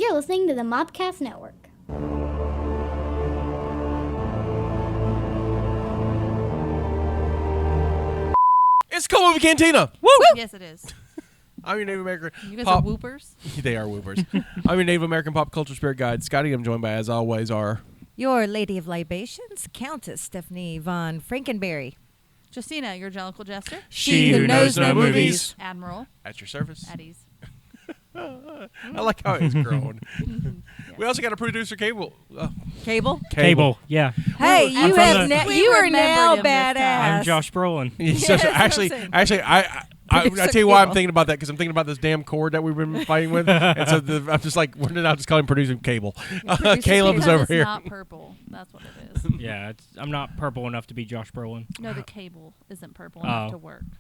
You're listening to the Mobcast Network. It's Cult Movie Cantina. Woo! Yes, it is. I'm your Native American. You guys are whoopers. They are whoopers. I'm your Native American pop culture spirit guide, Scotty. I'm joined by, as always, our Your Lady of Libations, Countess Stephanie von Frankenberry. Justina, your Jellicle Jester. She who knows no movies. Admiral. at your service. At ease. I like how it's grown. We also got a producer, Cable. Cable? Yeah. Hey, you are now remembered him this time. badass. I'm Josh Brolin. Actually, I tell you why I'm thinking about that, because I'm thinking about this damn cord that we've been fighting with, and so I'm just like, when did I just call him Producer Cable? Caleb's over It's here. not purple. That's what it is. Yeah, I'm not purple enough to be Josh Brolin. No, the cable isn't purple enough to work. It's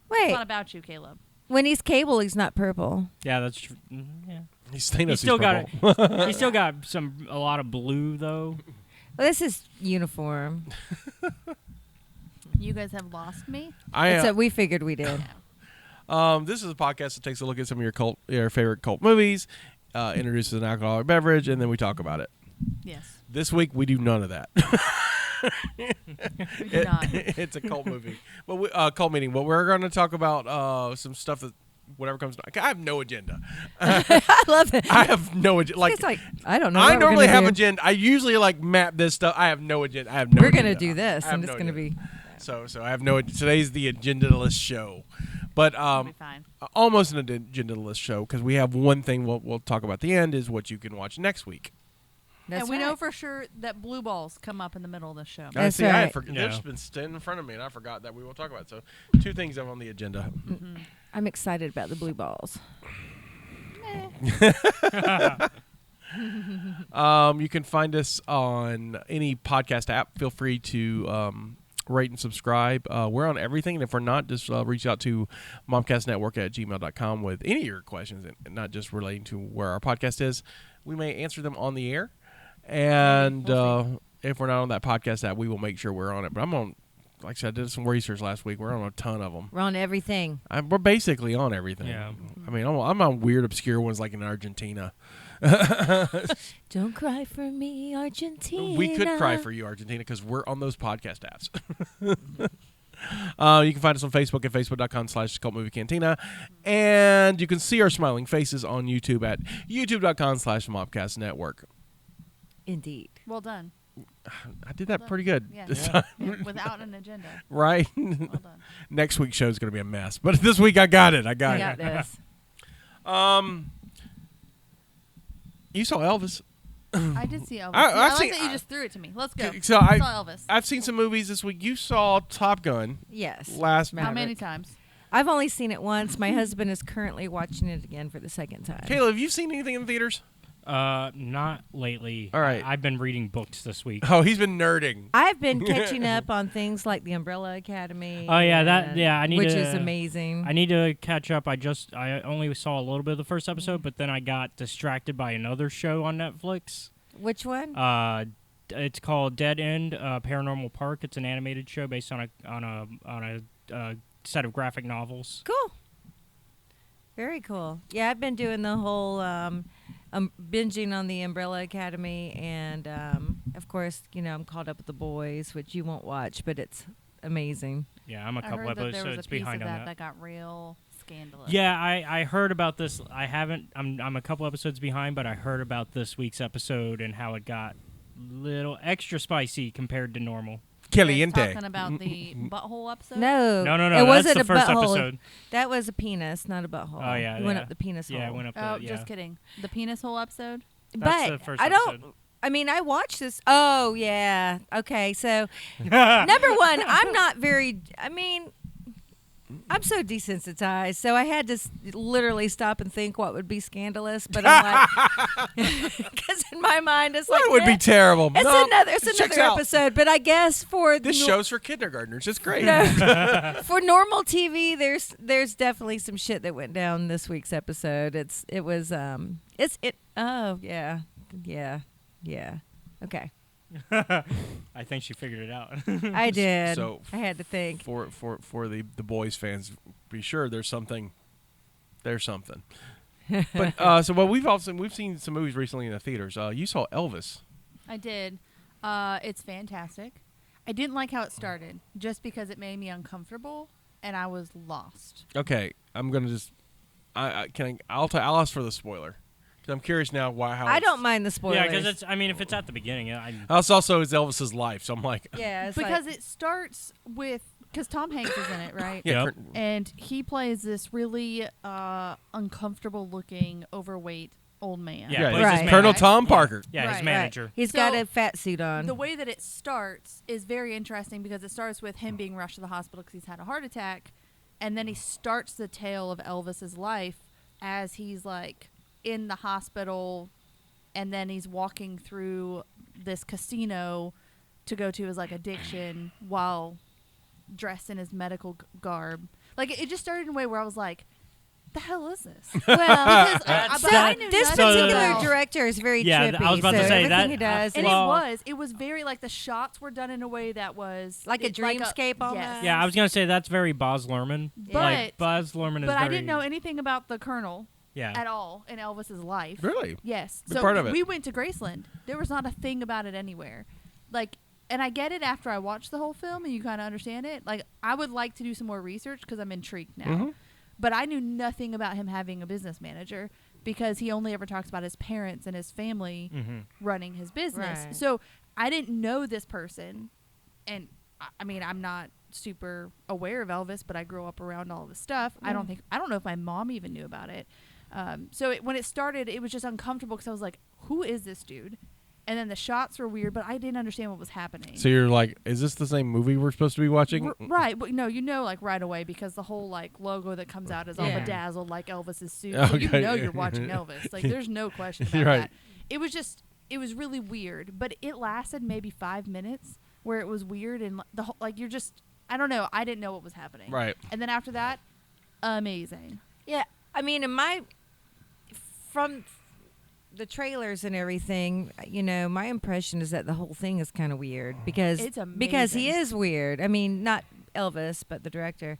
Wait, not about you, Caleb. when he's Cable, he's not purple. Yeah, that's true. Yeah. He's still got he still got a lot of blue though. Well, this is uniform. You guys have lost me. So we figured we did. This is a podcast that takes a look at some of your favorite cult movies, introduces an alcoholic beverage, and then we talk about it. Yes. This week we do none of that. We do not. It's a cult movie, but cult meeting. But we're going to talk about some stuff that whatever comes. I have no agenda. I love it. I have no agenda. It's like I don't know. I what we're normally gonna have do. agenda. I usually map this stuff. I have no agenda. I have no. We're agenda. gonna do this, I have and it's no gonna agenda. be. So I have no. Today's the agenda-less show, but It'll be fine. almost an agenda-less show because we have one thing we'll talk about at the end is what you can watch next week. That's and we right. know for sure that blue balls come up in the middle of the show. That's I right. They've just been standing in front of me, and I forgot that we will talk about it. So, two things up on the agenda. Mm-hmm. I'm excited about the blue balls. You can find us on any podcast app. Feel free to rate and subscribe. We're on everything, and if we're not, just reach out to momcastnetwork@gmail.com with any of your questions, and not just relating to where our podcast is. We may answer them on the air, and if we're not on that podcast app, we will make sure we're on it. But I'm on, like I said, I did some research last week. We're on a ton of them. We're on everything. We're basically on everything. Yeah. I mean, I'm on weird, obscure ones like in Argentina. Don't cry for me, Argentina. We could cry for you, Argentina, because we're on those podcast apps. You can find us on Facebook at facebook.com/Cult Movie Cantina. And you can see our smiling faces on YouTube at youtube.com/Mobcast Network. Indeed. Well done. I did that pretty good Yeah. this time. Yeah, without an agenda. Right? Well done. Next week's show is going to be a mess. But this week I got it. I got this. You saw Elvis. I did see Elvis. I've I seen- like that you just threw it to me. Let's go. So I saw Elvis. I've seen some movies this week. You saw Top Gun Yes. last How Maverick. many times? I've only seen it once. My husband is currently watching it again for the second time. Kayla, have you seen anything in theaters? Not lately. All right. I've been reading books this week. Oh, he's been nerding. I've been catching up on things like the Umbrella Academy. Oh, yeah, which is amazing. I need to catch up. I only saw a little bit of the first episode, but then I got distracted by another show on Netflix. Which one? It's called Dead End Paranormal Park. It's an animated show based on a set of graphic novels. Cool. Very cool. Yeah, I've been doing the whole binging on the Umbrella Academy, and of course, I'm caught up with The Boys, which you won't watch, but it's amazing. Yeah, I'm a I couple heard that there was a episodes piece behind of on that that. got real scandalous. Yeah, I heard about this. I haven't. I'm a couple episodes behind, but I heard about this week's episode and how it got little extra spicy compared to normal. Caliente. Talking about the butthole episode? No. No. It That's wasn't the a first butthole. episode. That was a penis, not a butthole. Oh, yeah, It went yeah. up the penis hole. Yeah, it went up. Oh, yeah. just kidding. The penis hole episode? That's But the first I don't. episode. I mean, I watched this. Oh yeah. Okay. So, number one, I'm not very. I mean, I'm so desensitized, so I had to literally stop and think what would be scandalous. But I'm like, because in my mind, it's like That would be terrible. It's No, another. it It's checks another out. episode. But I guess for This show's for kindergartners. It's great. No. For normal TV, there's definitely some shit that went down this week's episode. Oh yeah. Okay, I think she figured it out. I did. So I had to think. For the Boys fans, be sure there's something. There's something. But so what we've seen some movies recently in the theaters. You saw Elvis. I did. It's fantastic. I didn't like how it started, just because it made me uncomfortable, and I was lost. Okay, I'm gonna just. I'll ask for the spoiler. Because I'm curious now how. I don't mind the spoilers. Yeah, because it's. I mean, if it's at the beginning, It's also is Elvis's life, so I'm like. Yeah, it's Because it starts with, because Tom Hanks is in it, right? Yeah. Yep. And he plays this really uncomfortable-looking, overweight old man. Yeah, plays his Colonel manager. Tom Parker. yeah, his Right. manager. He's So, got a fat suit on. The way that it starts is very interesting because it starts with him being rushed to the hospital because he's had a heart attack, and then he starts the tale of Elvis's life as he's like in the hospital, and then he's walking through this casino to go to his like addiction while dressed in his medical garb. Like it just started in a way where I was like, the hell is this? well, Because That's- I knew this nothing particular about- director is very Yeah, trippy. I was about to so say everything that- he does And is Well- it was very like the shots were done in a way that was like a it- dreamscape almost. yes. Yeah, I was gonna say that's very Baz Luhrmann. Like Baz Luhrmann is But very. I didn't know anything about the Colonel Yeah. at all in Elvis's life. Really? Yes. Been So part of it. we went to Graceland. There was not a thing about it anywhere. Like, and I get it after I watched the whole film and you kind of understand it. Like, I would like to do some more research because I'm intrigued now. Mhm. But I knew nothing about him having a business manager because he only ever talks about his parents and his family running his business. Right. So I didn't know this person. And I mean, I'm not super aware of Elvis, but I grew up around all of his stuff. I don't know if my mom even knew about it. So when it started, it was just uncomfortable because I was like, who is this dude? And then the shots were weird, but I didn't understand what was happening. So you're like, is this the same movie we're supposed to be watching? Right. But no, you know, like right away because the whole like logo that comes out is all Yeah. bedazzled like Elvis's suit. So you Okay. know you're watching Elvis. Like there's no question about Right. that. It was really weird, but it lasted maybe 5 minutes where it was weird and the whole, like you're just, I don't know. I didn't know what was happening. Right. And then after that, amazing. Yeah, I mean, from the trailers and everything, my impression is that the whole thing is kind of weird because It's he amazing. is weird. I mean, not Elvis, but the director.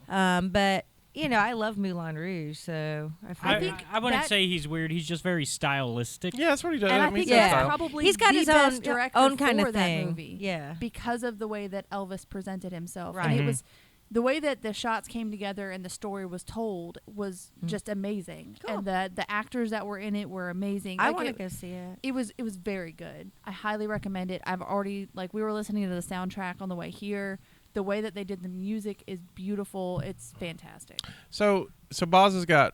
But I love Moulin Rouge, so I think I wouldn't that- say he's weird. He's just very stylistic. Yeah, that's what he does. And I mean, think he's got that's style. probably he's got the his best director own kind for of that thing. movie. Yeah. Because of the way that Elvis presented himself. Right. And it was the way that the shots came together and the story was told was just amazing. Cool. And the actors that were in it were amazing. I Like, want to it- go see it. It was very good. I highly recommend it. I've already we were listening to the soundtrack on the way here. The way that they did the music is beautiful. It's fantastic. So Boz has got,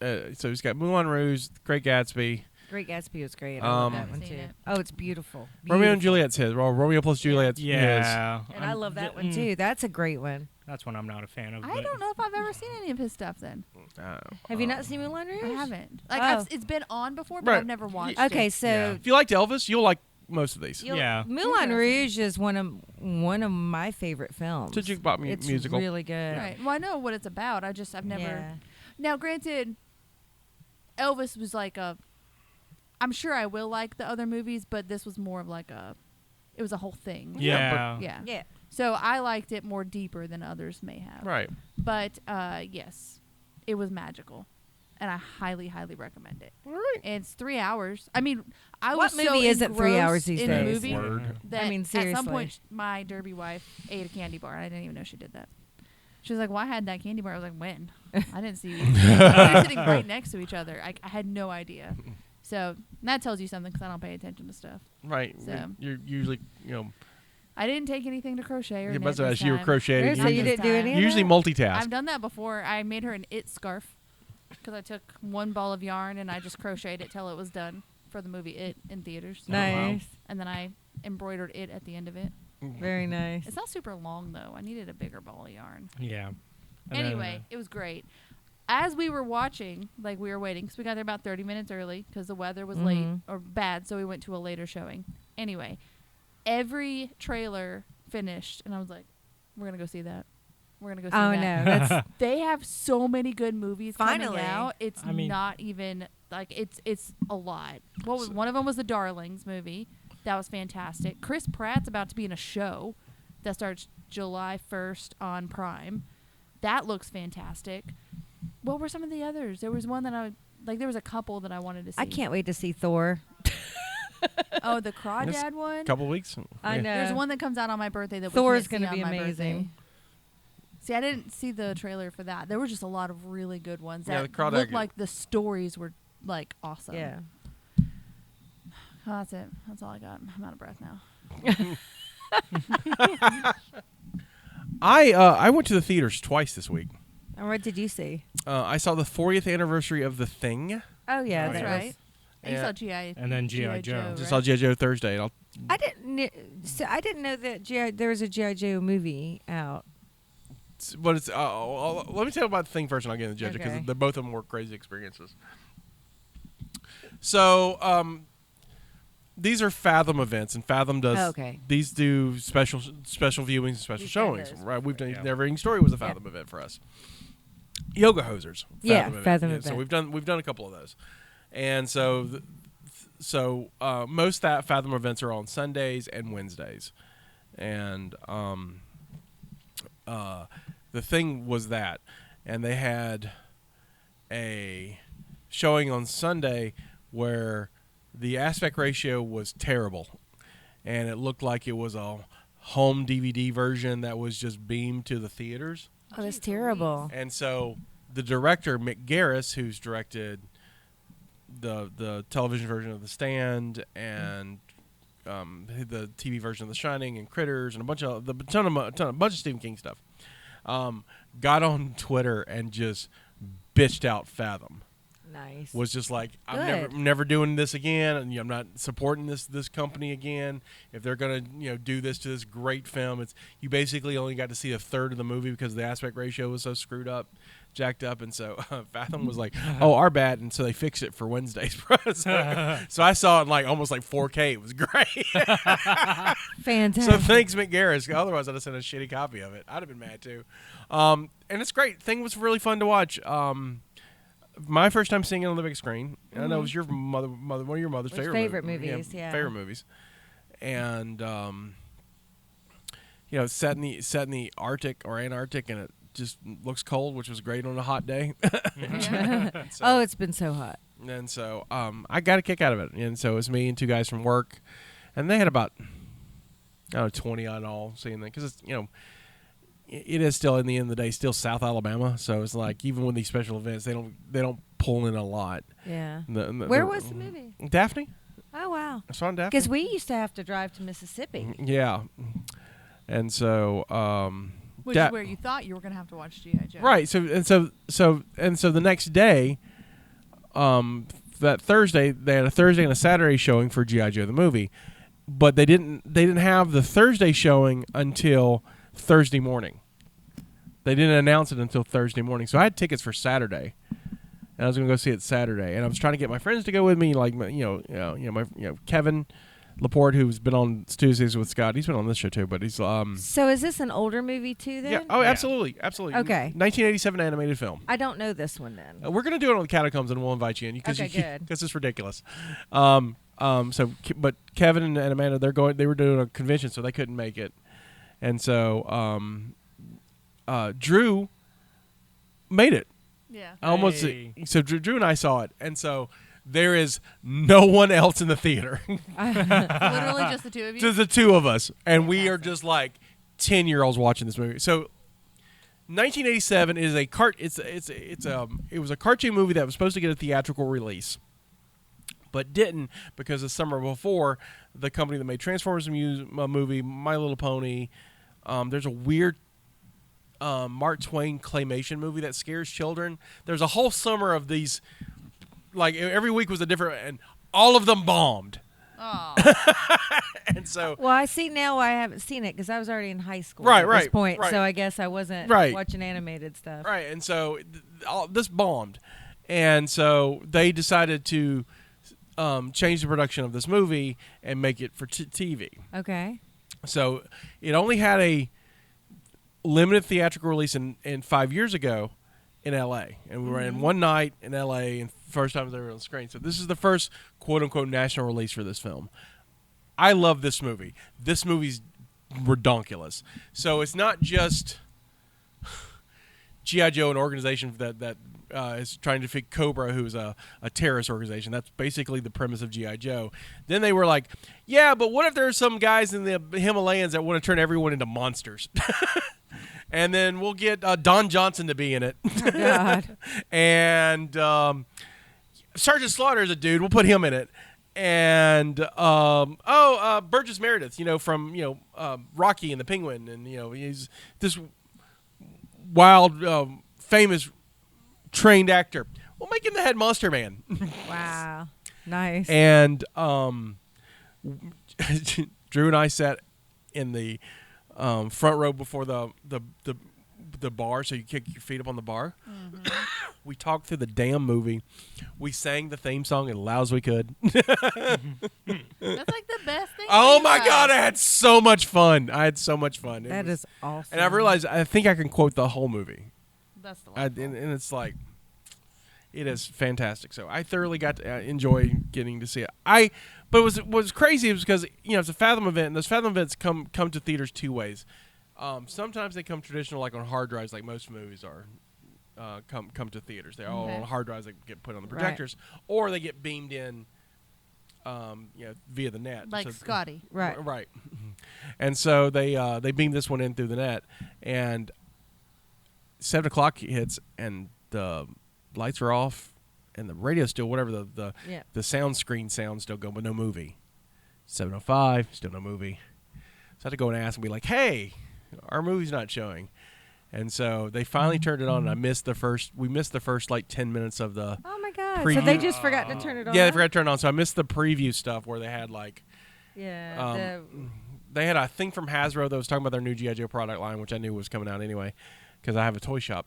he's got Moulin Rouge, Great Gatsby, Great Gatsby was great. I love that Haven't one seen too. it. Oh, it's beautiful. Romeo and Beautiful. Juliet's his. Well, Romeo plus Juliet's his. Yeah. And I love that one too. That's a great one. That's one I'm not a fan of. I but- don't know if I've ever seen any of his stuff then. Have you not seen Moulin Rouge? I haven't. Like Oh. it's been on before, but Right. I've never watched Okay, it. so Yeah. If you liked Elvis, you'll like most of these. you'll- Yeah. Moulin Interesting. Rouge is one of my favorite films. It's a jukebox It's musical. really good. Right. Well, I know what it's about. I've never. Yeah. Now, granted, Elvis was like a. I'm sure I will like the other movies, but this was more of like a. It was a whole thing. Yeah. Yeah. Yeah. So I liked it more deeper than others may have. Right. But yes, it was magical, and I highly, highly recommend it. All right. And it's 3 hours. I mean, I What was so movie isn't 3 hours engrossed these in days? the movie Word. that I mean, at some seriously. point my derby wife ate a candy bar, and I didn't even know she did that. She was like, "Well, I had that candy bar." I was like, "When?" I didn't see you. We were sitting right next to each other. I had no idea. So that tells you something because I don't pay attention to stuff. Right. So- You're usually, I didn't take anything to crochet or knit but this you were time. crocheting. So Not you this didn't do time. any of Usually that? multitask. I've done that before. I made her an it scarf because I took one ball of yarn and I just crocheted it till it was done for the movie It in theaters. Nice. And then I embroidered it at the end of it. Very nice. It's not super long though. I needed a bigger ball of yarn. Yeah. And then, Anyway, it was great. As we were watching, we were waiting because we got there about 30 minutes early because the weather was late or bad, so we went to a later showing. Anyway, every trailer finished, and I was like, "We're gonna go see that. We're gonna go see Oh that." no, that's They have so many good movies Finally. coming out. It's I mean- not even it's a lot. What was one of them was the Darlings movie. That was fantastic. Chris Pratt's about to be in a show that starts July 1st on Prime. That looks fantastic. What were some of the others? There was one that Like there was a couple that I wanted to see. I can't wait to see Thor. Oh, the Crawdad one. Couple weeks. I know. There's one that comes out on my birthday that Thor's going to be amazing. See, I didn't see the trailer for that. There were just a lot of really good ones Yeah, that the Crawdad looked like the stories were like awesome. Yeah. Oh, that's it. That's all I got. I'm out of breath now. I went to the theaters twice this week. And what did you see? I saw the 40th anniversary of The Thing. Oh yeah, Oh, That's yeah. right. And you Yeah. saw G.I. And then G.I. Joe. Joe, Just right? saw G.I. Joe Thursday. And I didn't know that there was a G.I. Joe movie out. but it's let me tell you about The Thing first, and I'll get into G.I. Joe because Okay. they're both of them were crazy experiences. So these are Fathom events, and Fathom does Okay. these do special viewings and special You've done showings. those Right? We've done Yeah. Never Ending Story was a Fathom event for us. Yoga Hosers, Yeah, event. Fathom So event. we've done a couple of those, and so most that Fathom events are on Sundays and Wednesdays, and the thing was that, and they had a showing on Sunday where the aspect ratio was terrible, and it looked like it was a home DVD version that was just beamed to the theaters. Oh, that's terrible. And so the director, Mick Garris, who's directed the television version of The Stand and the TV version of The Shining and Critters and a bunch of Stephen King stuff, got on Twitter and just bitched out Fathom. Nice. Was just like, I'm Good. never doing this again, and I'm not supporting this company again. If they're gonna do this to this great film, you basically only got to see a third of the movie because the aspect ratio was so screwed up, jacked up, and so Fathom was like, oh, our bad, and so they fixed it for Wednesdays for us. So I saw it in almost 4K. It was great. Fantastic. So thanks, Mick Garris. Otherwise, I'd have sent a shitty copy of it. I'd have been mad too. And it's great. Thing was really fun to watch. My first time seeing it on the big screen. I know it was your mother, one of your mother's favorite movies, yeah. favorite movies. And set in the Arctic or Antarctic, and it just looks cold, which was great on a hot day. Oh, it's been so hot. And so I got a kick out of it. And so it was me and two guys from work, and they had about 20 on all seeing that because it's it is still, in the end of the day, still South Alabama. So it's like, even with these special events, they don't pull in a lot. Yeah. Where was the movie? Daphne. Oh, wow. I saw it in Daphne. Because we used to have to drive to Mississippi. Yeah. And so Which is where you thought you were going to have to watch G.I. Joe. right. So the next day, that Thursday, they had a Thursday and a Saturday showing for G.I. Joe the movie, but they didn't have the Thursday showing until Thursday morning. They didn't announce it until Thursday morning, so I had tickets for Saturday, and I was going to go see it Saturday. And I was trying to get my friends to go with me, like my Kevin Laporte, who's been on Tuesdays with Scott. He's been on this show too, but he's So is this an older movie too? Then? yeah. Oh, Yeah. absolutely. Okay. 1987 animated film. I don't know this one then. We're going to do it on the Catacombs, and we'll invite you in Okay, good. because it's ridiculous. But Kevin and Amanda, they were doing a convention, so they couldn't make it, and so Drew made it. Yeah. Almost. Hey. So Drew and I saw it, and so there is no one else in the theater. Literally just the two of you. Just the two of us, and we are just like 10-year-olds watching this movie. So 1987 is a it was a cartoon movie that was supposed to get a theatrical release, but didn't, because the summer before, the company that made Transformers movie, My Little Pony, there's a weird Mark Twain claymation movie that scares children. There's a whole summer of these, like every week was a different, and all of them bombed. Oh. And so Well, I see now why I haven't seen it because I was already in high school Right, at right, this point, right. so I guess I wasn't Right. watching animated stuff. right, and so this bombed, and so they decided to change the production of this movie and make it for TV. Okay. So it only had a limited theatrical release in 5 years ago in L.A. And we were in one night in L.A. and first time they were on the screen. So this is the first quote-unquote national release for this film. I love this movie. This movie's redonkulous. So it's not just G.I. Joe, an organization that is trying to defeat Cobra, who's a terrorist organization. That's basically the premise of G.I. Joe. Then they were like, yeah, but what if there's some guys in the Himalayas that want to turn everyone into monsters? And then we'll get Don Johnson to be in it. Oh, God. And Sergeant Slaughter is a dude. We'll put him in it. And Burgess Meredith, from Rocky and the Penguin, and he's this wild, famous, trained actor. We'll make him the head Monster Man. Wow, nice. And Drew and I sat in the front row before the bar, so you kick your feet up on the bar. Mm-hmm. We talked through the damn movie. We sang the theme song as loud as we could. That's like the best thing. Oh my God, I had so much fun. That is awesome. And I realized I think I can quote the whole movie. That's delightful. And it's like, it is fantastic. So I thoroughly got to enjoy getting to see it. But what was crazy was because it's a Fathom event, and those Fathom events come to theaters two ways. Sometimes they come traditional, like on hard drives, like most movies are. Come to theaters. They're all on hard drives that get put on the projectors, or they get beamed in, via the net. Like Scotty. Right. And so they beamed this one in through the net, and 7 o'clock hits, and the lights are off, and the radio's still whatever the sound screen sound's still going, but no movie. 7:05, still no movie. So I had to go and ask and be like, "Hey, our movie's not showing." And so they finally turned it on, and we missed the first like 10 minutes of the Oh my God! preview. So they just forgot to turn it on. Yeah, they forgot to turn it on. So I missed the preview stuff where they had like, they had a thing from Hasbro that was talking about their new G.I. Joe product line, which I knew was coming out anyway, because I have a toy shop.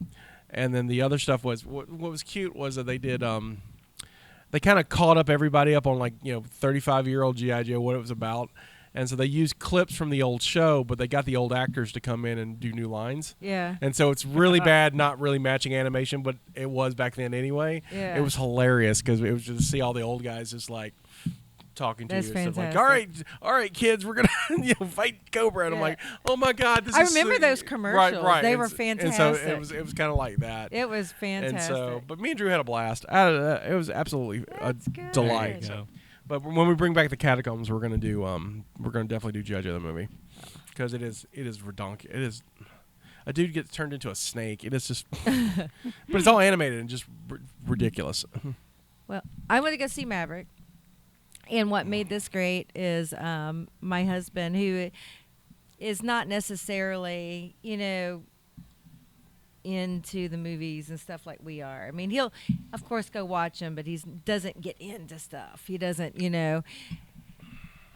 And then the other stuff was what was cute was that they did they kind of caught everybody up on 35-year-old G.I. Joe, what it was about. And so they used clips from the old show, but they got the old actors to come in and do new lines. Yeah. And so it's really bad, not really matching animation, but it was back then anyway. Yeah. It was hilarious because it was just to see all the old guys just like talking to you. Fantastic. Stuff like, all right, kids, we're gonna fight Cobra, and I'm like, oh my God, this I is. remember those commercials. Right. They were fantastic. And so it was kind of like that. It was fantastic. And so, but me and Drew had a blast. It was absolutely a delight. So. But when we bring back the Catacombs, we're gonna definitely do G.I. Joe the movie, because it is redonkulous. It is a dude gets turned into a snake. It is just, but it's all animated and just ridiculous. Well, I want to go see Maverick, and what made this great is my husband, who is not necessarily into the movies and stuff like we are. I mean, he'll, of course, go watch them, but he doesn't get into stuff. He doesn't,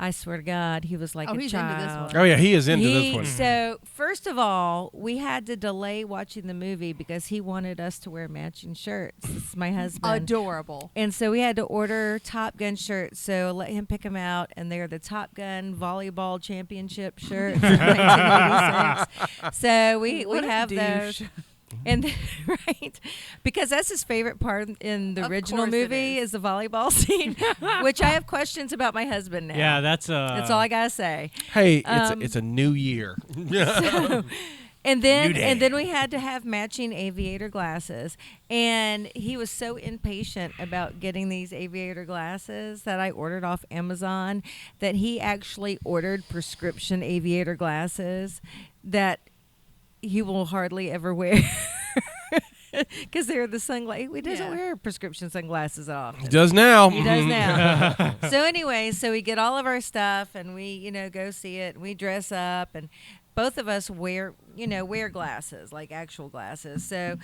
I swear to God, he was like a he's child. into this one. Oh, yeah, he is into this one. So, first of all, we had to delay watching the movie because he wanted us to wear matching shirts. This is my husband. Adorable. And so we had to order Top Gun shirts. So let him pick them out, and they're the Top Gun volleyball championship shirts from 1986. So we have those. And right, because that's his favorite part in the original movie is the volleyball scene, which I have questions about my husband now. Yeah, that's all I gotta say. Hey, it's a new year. And then we had to have matching aviator glasses, and he was so impatient about getting these aviator glasses that I ordered off Amazon that he actually ordered prescription aviator glasses that he will hardly ever wear because they're the sunglasses. He doesn't wear prescription sunglasses often. He does now. So anyway, so we get all of our stuff and we, go see it. And we dress up, and both of us wear glasses, like actual glasses. So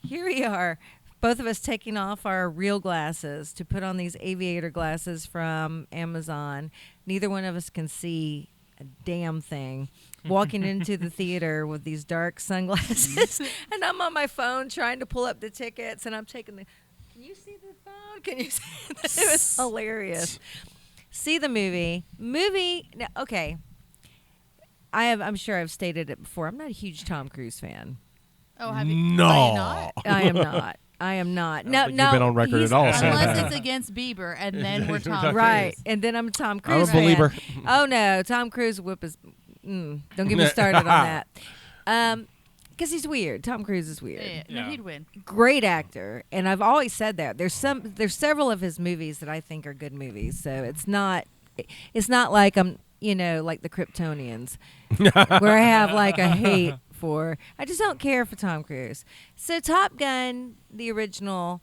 here we are, both of us taking off our real glasses to put on these aviator glasses from Amazon. Neither one of us can see a damn thing. Walking into the theater with these dark sunglasses, and I'm on my phone trying to pull up the tickets, and I'm taking the. Can you see the phone? Can you see? It was hilarious. See the movie. Now, okay. I'm sure I've stated it before. I'm not a huge Tom Cruise fan. Oh, have you? No, not? I am not. No, you've been on record at all. Unless it's against Bieber, and then we're Tom Cruise. Right, and then I'm a Tom Cruise I'm a believer. fan. Oh no, Tom Cruise whip is. Don't get me started on that. because he's weird. Tom Cruise is weird. Yeah, no, he'd win. Great actor, and I've always said that. There's several of his movies that I think are good movies. So it's not like I'm like the Kryptonians, where I have like a hate for. I just don't care for Tom Cruise. So Top Gun, the original,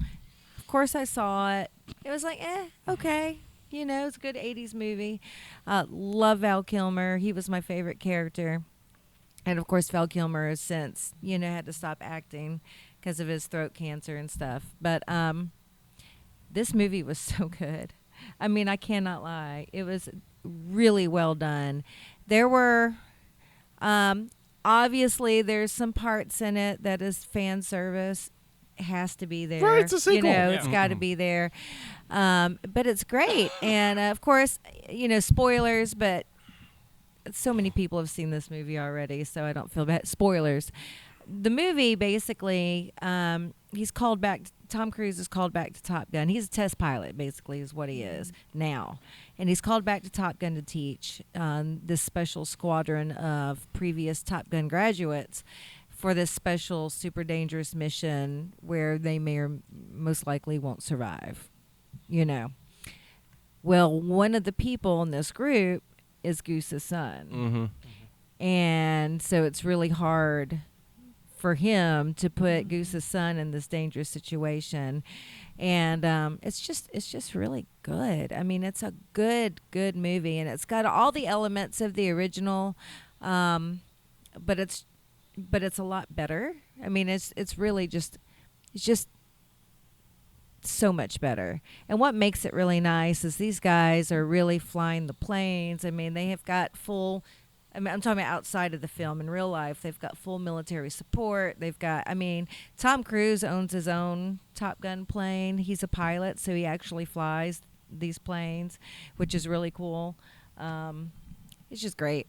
of course I saw it. It was like, okay. It's a good 80s movie. Love Val Kilmer. He was my favorite character. And, of course, Val Kilmer has since, had to stop acting because of his throat cancer and stuff. But this movie was so good. I mean, I cannot lie. It was really well done. There were, obviously, there's some parts in it that is fan service. Has to be there. Right, it's a sequel. It's got to be there. But it's great. And, of course, spoilers, but so many people have seen this movie already, so I don't feel bad. Spoilers. The movie, basically, he's called back. Tom Cruise is called back to Top Gun. He's a test pilot, basically, is what he is now. And he's called back to Top Gun to teach this special squadron of previous Top Gun graduates for this special super dangerous mission where they may or most likely won't survive, Well, one of the people in this group is Goose's son. Mm-hmm. And so it's really hard for him to put Goose's son in this dangerous situation. And it's just really good. I mean, it's a good movie, and it's got all the elements of the original, but it's a lot better. I mean, it's just so much better. And what makes it really nice is these guys are really flying the planes. I mean, they have got full, I'm talking about outside of the film. In real life, they've got full military support. They've got, Tom Cruise owns his own Top Gun plane. He's a pilot, so he actually flies these planes, which is really cool. It's just great.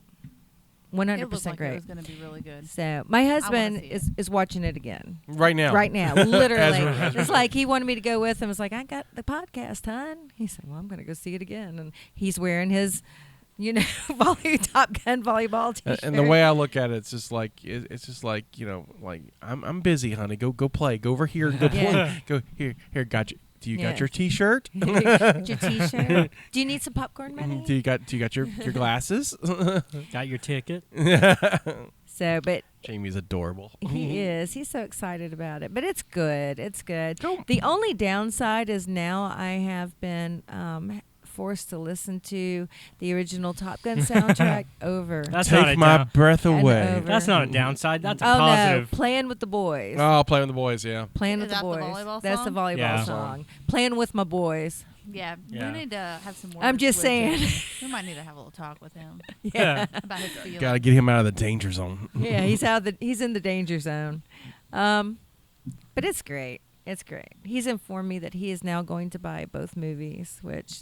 100% It looked like great. It was going to be really good. So my husband see it. is watching it again. Right now. Literally. As It's like he wanted me to go with him. I was like, I got the podcast, hon. He said, well, I'm going to go see it again. And he's wearing his, Top Gun volleyball T-shirt. And the way I look at it, it's just like I'm busy, honey. Go play. Go over here and go play. Go here. Got you. Do you got your T-shirt? Your T-shirt. Do you need some popcorn money? Do you got your glasses? Got your ticket? So, but Jamie's adorable. he is. He's so excited about it. But it's good. It's good. The only downside is now I have been forced to listen to the original Top Gun soundtrack over. Take my breath away. over. That's not a downside. That's a Oh positive. no, Playing with the Boys. Oh, playing with the boys, yeah. Playing Is with the that the boys. volleyball That's the song? volleyball Yeah. song. Playing with my boys. Yeah, Yeah. we need to have some more. I'm just saying. We might need to have a little talk with him Yeah. about his feelings. Got to get him out of the danger zone. Yeah, he's in the danger zone. But it's great. It's great. He's informed me that he is now going to buy both movies, which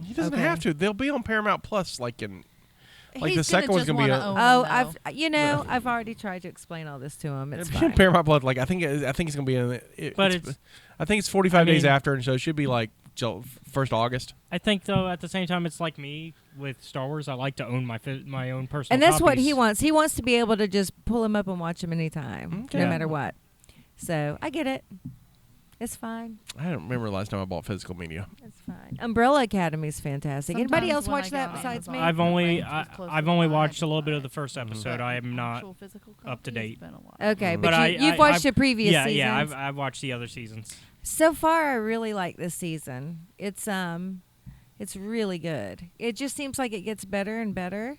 He doesn't Okay. have to. They'll be on Paramount Plus, like the He's second one's just gonna be wanna a- own Oh, them, though. I've already tried to explain all this to him. It's It'll be on fine. Paramount Plus. Like I think it's gonna be in. But I think it's 45 days mean- after, and so it should be like 1st August. I think, though, at the same time, it's like me with Star Wars. I like to own my own personal And that's what copies. he wants. He wants to be able to just pull him up and watch him anytime, Okay. no matter what. So I get it. It's fine. I don't remember the last time I bought physical media. It's fine. Umbrella Academy is fantastic. Anybody else Sometimes when watch I that go on besides me? Amazon, I've only the range is close I've to only mine. watched a little bit of the first episode. I am not. Actual physical up to copy, date. it's been a while. Okay, Mm. but I- you've watched I've- the previous Yeah, seasons. yeah. I've watched the other seasons. So far, I really like this season. It's really good. It just seems like it gets better and better.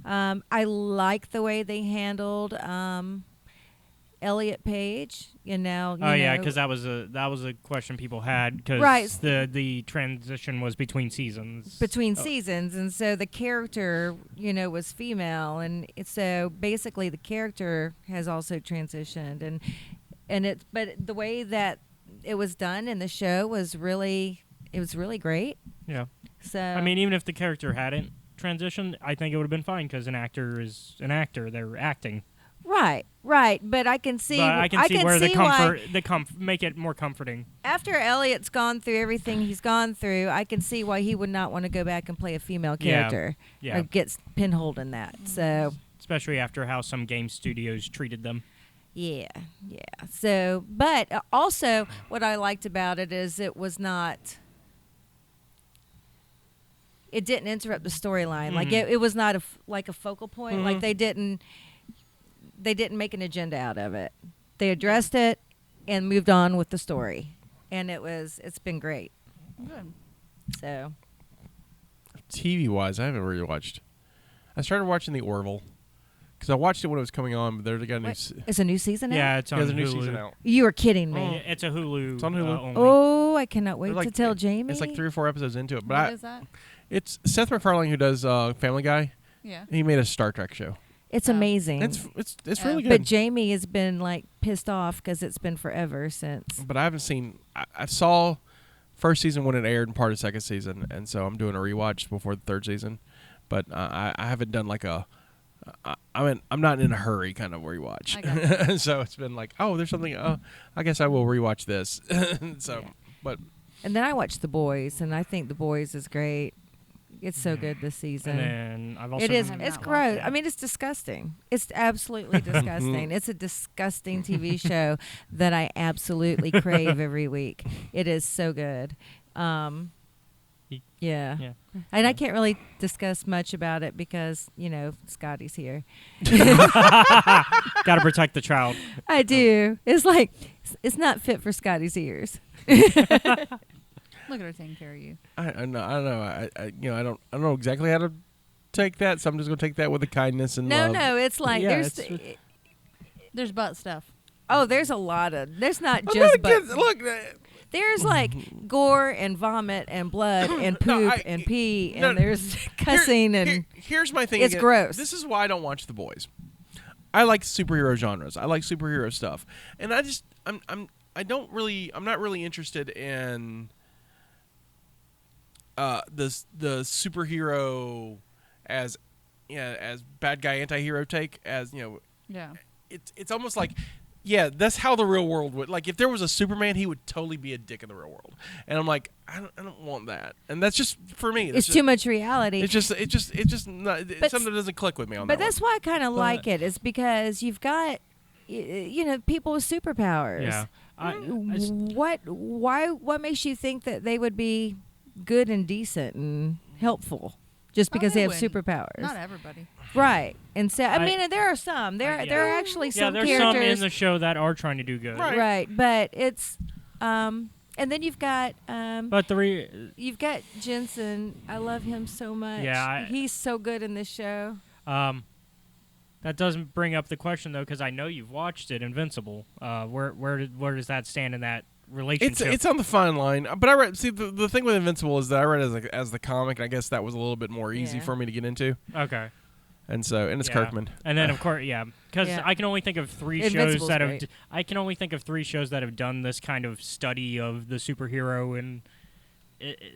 I like the way they handled Elliot Page. Oh yeah, because that was a question people had because Right. the transition was between seasons. between seasons, and so the character, was female, and so basically the character has also transitioned, but the way that it was done in the show was really great. Yeah. So I mean, even if the character hadn't transitioned, I think it would have been fine because an actor is an actor. They're acting. right, but I can see, But I can see where the why comfort, make it more comforting. after Elliot's gone through everything he's gone through, I can see why he would not want to go back and play a female Yeah. character Yeah. or gets pinholed in that. So Especially after how some game studios treated them. Yeah. So, but also what I liked about it is it didn't interrupt the storyline. Like it was not like a focal point. Like they didn't make an agenda out of it. They addressed it and moved on with the story. And it's been great. Good. So, TV wise, I haven't really watched. I started watching The Orville because I watched it when it was coming on, but there's got a new. is a new season out? Yeah, it's on There's a Hulu. new season out. You are kidding me. It's a Hulu. It's on Hulu. Only. Oh, I cannot wait Like, to tell Jamie. It's like 3 or 4 episodes into it, but What is that? it's Seth MacFarlane who does Family Guy. Yeah. He made a Star Trek show. It's Oh. amazing. It's really good. But Jamie has been like pissed off because it's been forever since. But I haven't seen. I saw first season when it aired and part of second season, and so I'm doing a rewatch before the third season. But I haven't done like a. I'm not in a hurry kind of rewatch. I got So it's been like, oh, there's something. Oh, I guess I will rewatch this. So, Yeah. but And then I watched The Boys, and I think The Boys is great. It's so good this season. And then I've also It is. have It's not gross. watched it. I mean, it's disgusting. It's absolutely disgusting. It's a disgusting TV show that I absolutely crave every week. It is so good. Yeah. Yeah. And I can't really discuss much about it because, Scotty's here. got to protect the child. I do. It's like, it's not fit for Scotty's ears. Look at her taking care of you. I don't know. I don't know exactly how to take that. So I'm just gonna take that with the kindness and love. No. It's like, Yeah, There's butt stuff. there's a lot of, there's not I'm just, not against- look. there's like gore and vomit and blood and poop and pee and there's cussing and here's my thing. it's again. gross. This is why I don't watch The Boys. I like superhero genres. I like superhero stuff, and I'm not really interested in the superhero as bad guy anti-hero take as Yeah. it's almost like that's how the real world would, like, if there was a Superman, he would totally be a dick in the real world, and I'm like, I don't want that, and that's just for me. it's too much reality. It's just not, it's something that doesn't click with me on But that that's why I kind of like it, is because you've got, people with superpowers. Yeah. What makes you think that they would be good and decent and helpful just because they have wouldn't. superpowers? Not everybody. Right. And so, I I- mean, there are some. There are actually Yeah, some there's characters. some in the show that are trying to do good. Right. Right. But it's, and then you've got, But you've got Jensen. I love him so much. Yeah, he's so good in this show. that doesn't bring up the question though, because I know you've watched it, Invincible. Where does that stand in that relationship? It's on the fine line, but I read. See, the thing with Invincible is that I read it as the comic, and I guess that was a little bit more easy Yeah. for me to get into, Okay. and it's Yeah. Kirkman. And then of course, because Yeah. I can only think of three Invincible's shows that have. great. I can only think of 3 shows that have done this kind of study of the superhero, and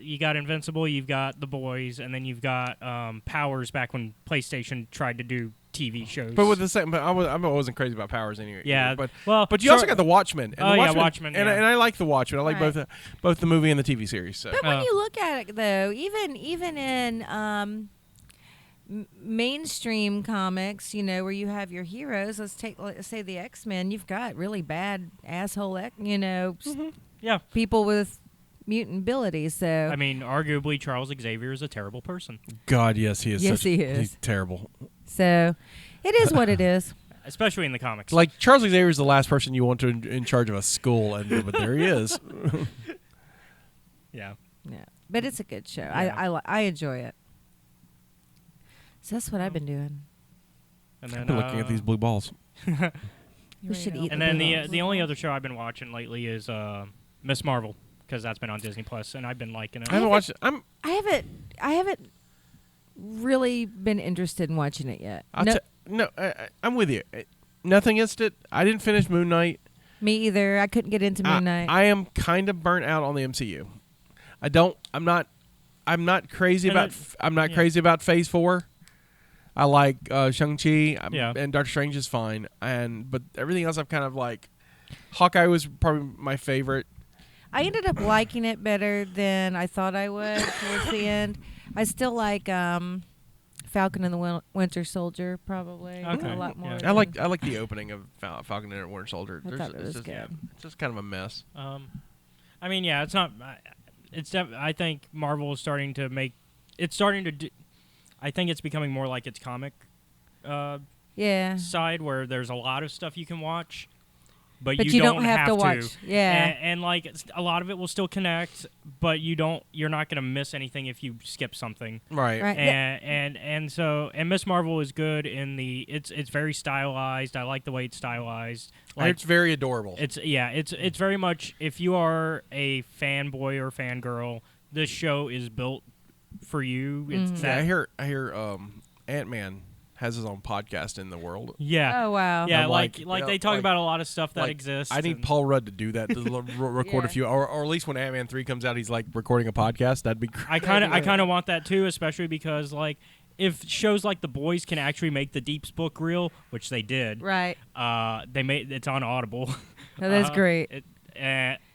you got Invincible, you've got The Boys, and then you've got Powers back when PlayStation tried to do TV shows. But with the same, but I wasn't crazy about Powers anyway. Yeah, either, well, but you also got The Watchmen. And Oh, the yeah, Watchmen, and, yeah. and I like The Watchmen. I like Right. both the movie and the TV series. So. But when you look at it, though, even in mainstream comics, where you have your heroes, let's say the X-Men, you've got really bad asshole, yeah. people with mutant abilities. So I mean, arguably, Charles Xavier is a terrible person, God, yes, he is. Yes, he is. He's terrible. so it is what it is. especially in the comics. Like Charles Xavier is the last person you want to in charge of a school, but there he is. yeah. Yeah, but it's a good show. Yeah. I enjoy it. So that's what I've been doing. And then I've been looking at these blue balls. We should eat. And then the only other show I've been watching lately is Miss Marvel, because that's been on Disney Plus, and I've been liking it. I haven't watched it. I haven't really been interested in watching it yet. I'm with you. Nothing against it. I didn't finish Moon Knight. Me either. I couldn't get into Moon Knight. I am kind of burnt out on the MCU. I'm not crazy And about. I'm not yeah. crazy about Phase 4. I like Shang-Chi, Yeah. and Doctor Strange is fine, but everything else I'm kind of like. Hawkeye was probably my favorite. I ended up liking it better than I thought I would towards the end. I still like Falcon and the Winter Soldier, probably. Okay, A lot more. yeah. I like the opening of Falcon and the Winter Soldier. I thought it was just, good. it's just kind of a mess. I mean, yeah, it's not. I think Marvel is starting to make. It's starting to. I think it's becoming more like its comic Yeah. side, where there's a lot of stuff you can watch, but you don't have to watch. Yeah. And like a lot of it will still connect, but you're not going to miss anything if you skip something. Right. Right. And Miss Marvel is good in it's very stylized. I like the way it's stylized. Like It's very adorable. it's very much, if you are a fanboy or fangirl, this show is built for you. It's Yeah, that, I hear Ant-Man has his own podcast in the world. yeah. Oh, wow. Yeah, I'm like like, they talk like- about a lot of stuff that Like, exists. I need and- Paul Rudd to do that to record a Yeah. few, or at least when Ant-Man 3 comes out, he's like recording a podcast. That'd be great. I kind of want that too, especially because like if shows like The Boys can actually make the Deeps book real, which they did. Right. They made it's on Audible. Oh, that's great.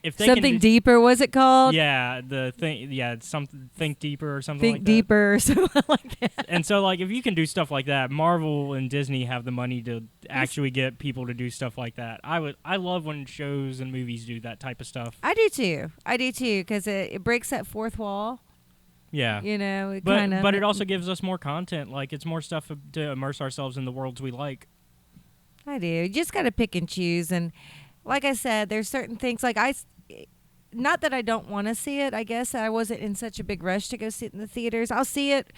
If they Something can, Deeper, was it called? Yeah, the thing. Yeah, it's something. Think Deeper or something. Think like Deeper or something like that. That. And so, like, if you can do stuff like that, Marvel and Disney have the money to actually get people to do stuff like that. I love when shows and movies do that type of stuff. I do too, because it breaks that fourth wall. Yeah. You know, it But kind of. but it also gives us more content. Like, it's more stuff to immerse ourselves in the worlds we like. I do. You just got to pick and choose. And like I said, there's certain things not that I don't want to see it. I guess I wasn't in such a big rush to go see it in the theaters. I'll see it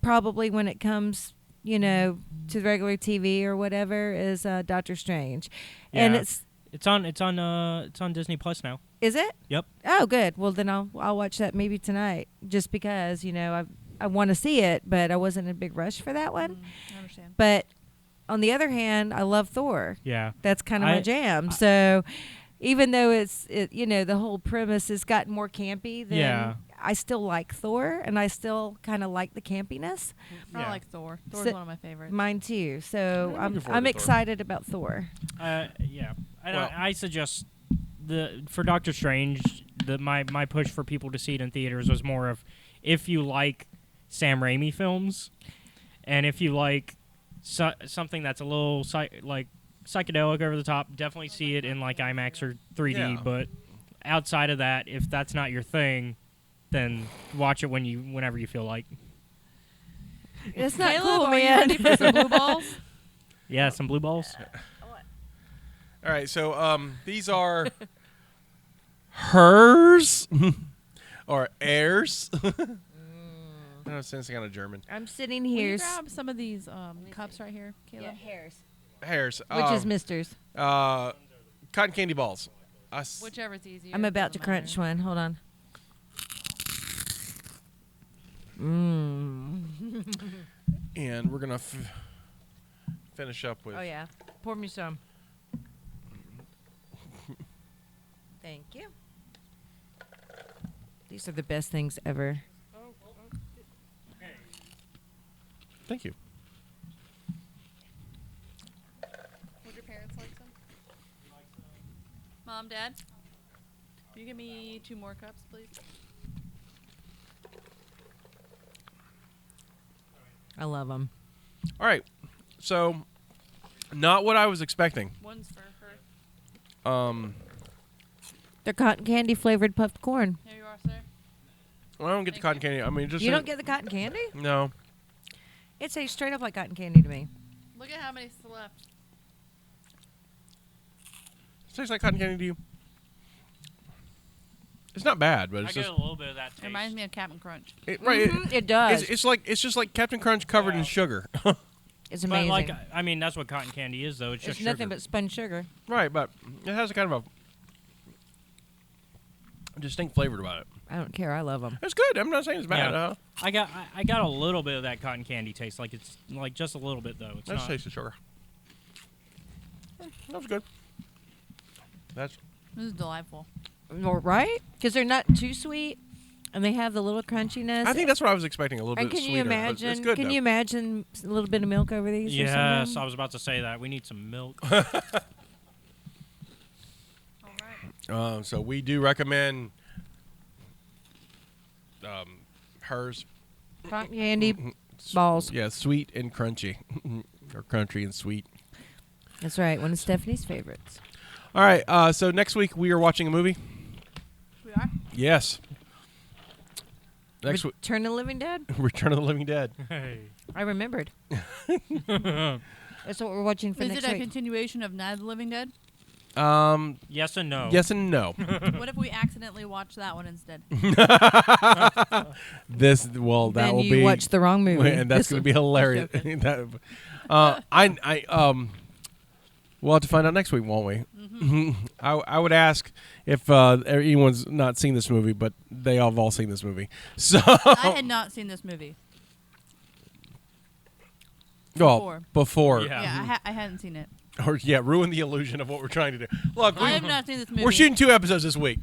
probably when it comes, to the regular TV or whatever, is Doctor Strange. And Yeah. it's It's on Disney Plus now. is it? Yep. Oh, good. Well, then I'll watch that maybe tonight, just because I want to see it, but I wasn't in a big rush for that one. I understand. But on the other hand, I love Thor. Yeah. That's kind of my jam. So even though the whole premise has gotten more campy, then Yeah. I still like Thor, and I still kind of like the campiness. I Yeah. like Thor. Thor's So- one of my favorites. Mine too. So I'm looking forward I'm to Thor. excited about Thor. Yeah. Well- I suggest for Doctor Strange, my push for people to see it in theaters was more of, if you like Sam Raimi films, and if you like something that's a little psychedelic, over the top, definitely see it in like IMAX or 3D. Yeah. But outside of that, if that's not your thing, then watch it whenever you feel like. It's not Caleb, cool, are you man. ready for some blue balls? Yeah, some blue balls. All right, so these are hers or heirs. I don't sense kind of German. I'm sitting Will here. you grab some of these cups right here, Caleb? hairs. Hairs. Which is Mister's. Cotton candy balls. Whichever's easier. I'm about to doesn't crunch matter. one. Hold on. And we're going to finish up with... Oh, yeah. Pour me some. Thank you. These are the best things ever. Thank you. Would your parents like some? Mom, Dad? Can you give me 2 more cups, please? I love them. All right. So, not what I was expecting. One's for her. They're cotton candy flavored puffed corn. Here you are, sir. Well, I don't get the cotton candy. I mean, just You don't get the cotton candy? No. It tastes straight up like cotton candy to me. Look at how many's left. It tastes like cotton candy to you. It's not bad, but I it's get just a little bit of that taste. It reminds me of Captain Crunch. right. It does. It's just like Captain Crunch covered in sugar. It's But amazing. like, I mean, that's what cotton candy is, though. It's it's just nothing sugar. but spun sugar. Right, but it has a kind of a distinct flavor about it. I don't care. I love them. It's good. I'm not saying it's bad. Yeah. I got a little bit of that cotton candy taste. Like, it's like just a little bit, though. It's Let's not. taste the sugar. That was good. This is delightful. Right? Because they're not too sweet, and they have the little crunchiness. I think that's what I was expecting. A little And bit can sweeter. you but imagine? It's good, Can though. you imagine a little bit of milk over these? or Yes, something? I was about to say that. We need some milk. All right. So we do recommend hers. Cotton candy balls. Yeah, sweet and crunchy, or crunchy and sweet. That's right. One of Stephanie's favorites. All right. So next week we are watching a movie. We are. Yes. Next week, Return of the Living Dead. Return of the Living Dead. Hey. I remembered. That's what we're watching for Is next it a week. continuation of Night of the Living Dead? Yes and no. Yes and no. What if we accidentally watch that one instead? That then will you be watched the wrong movie. and that's going to be hilarious. joking. We'll have to find out next week, won't we? Mm-hmm. I would ask if anyone's not seen this movie, but they have all seen this movie. So I had not seen this movie. before. Yeah. Yeah, I hadn't seen it. Or ruin the illusion of what we're trying to do. Look, I have not seen this movie. we're shooting 2 episodes this week.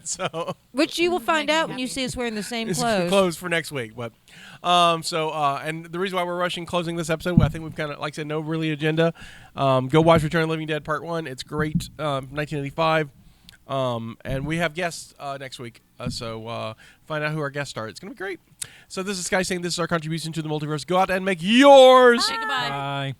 So Which you will find Make me out when you happy. see us wearing the same it's clothes. closed for next week. But and the reason why we're rushing closing this episode, I think we've kind of, like I said, no really agenda. Go watch Return of the Living Dead Part 1. It's great. 1985. And we have guests next week. So find out who our guests are. It's going to be great. So this is Sky saying this is our contribution to the multiverse. Go out and make yours. Say goodbye. Bye.